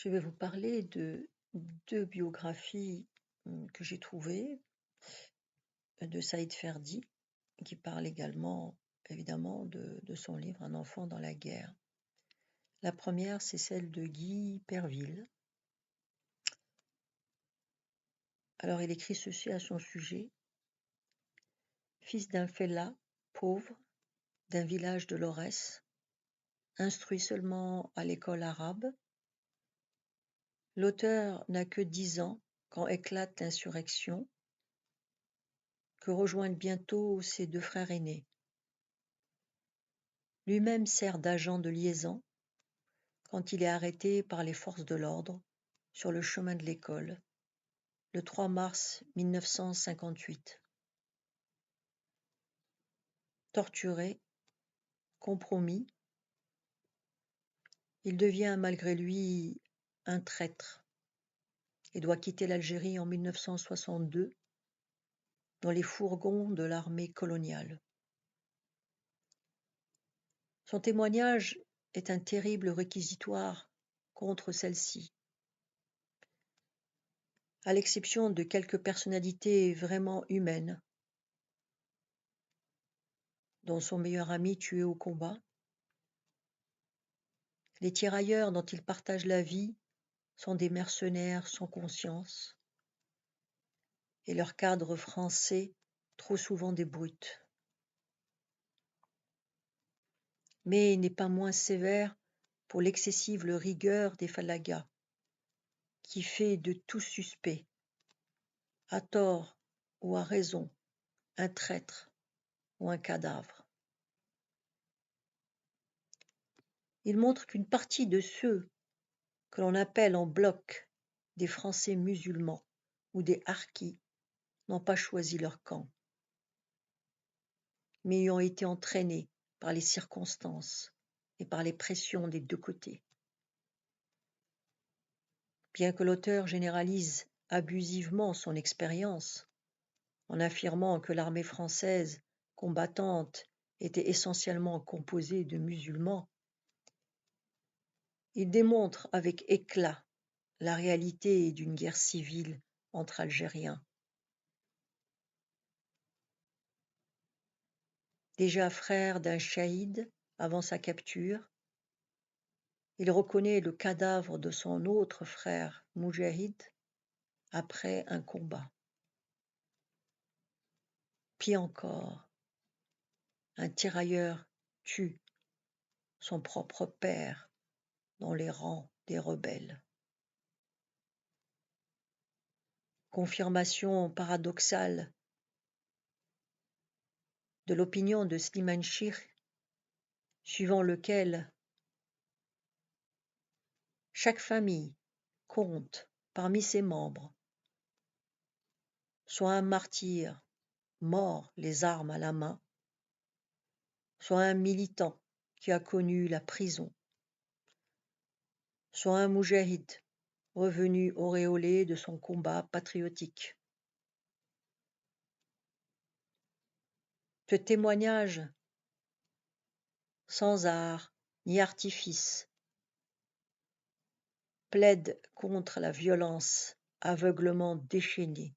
Je vais vous parler de 2 biographies, que j'ai trouvées, de Saïd Ferdi, qui parle également, évidemment, de son livre «Un enfant dans la guerre». La première, c'est celle de Guy Perville. Alors il écrit ceci à son sujet: «Fils d'un fellah pauvre d'un village de l'Aurès, instruit seulement à l'école arabe, l'auteur n'a que 10 ans quand éclate l'insurrection, que rejoignent bientôt ses 2 frères aînés. Lui-même sert d'agent de liaison quand il est arrêté par les forces de l'ordre sur le chemin de l'école, le 3 mars 1958. Torturé, compromis, il devient malgré lui un traître et doit quitter l'Algérie en 1962 dans les fourgons de l'armée coloniale. Son témoignage est un terrible réquisitoire contre celle-ci. À l'exception de quelques personnalités vraiment humaines, dont son meilleur ami tué au combat, les tirailleurs dont il partage la vie sont des mercenaires sans conscience, et leurs cadres français trop souvent des brutes. Mais il n'est pas moins sévère pour l'excessive rigueur des Falagas, qui fait de tout suspect, à tort ou à raison, un traître ou un cadavre. Il montre qu'une partie de ceux que l'on appelle en bloc des Français musulmans ou des harkis n'ont pas choisi leur camp, mais y ont été entraînés par les circonstances et par les pressions des 2 côtés. Bien que l'auteur généralise abusivement son expérience, en affirmant que l'armée française combattante était essentiellement composée de musulmans, il démontre avec éclat la réalité d'une guerre civile entre Algériens. Déjà frère d'un shahid avant sa capture, il reconnaît le cadavre de son autre frère moujahid après un combat. Pis encore, un tirailleur tue son propre père dans les rangs des rebelles. Confirmation paradoxale de l'opinion de Slimane Chir, suivant lequel chaque famille compte parmi ses membres soit un martyr mort les armes à la main, soit un militant qui a connu la prison, soit un moujahid revenu auréolé de son combat patriotique. Ce témoignage, sans art ni artifice, plaide contre la violence aveuglement déchaînée,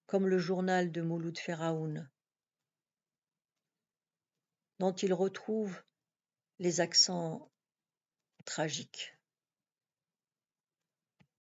comme le journal de Mouloud Feraoun, dont il retrouve les accents tragiques.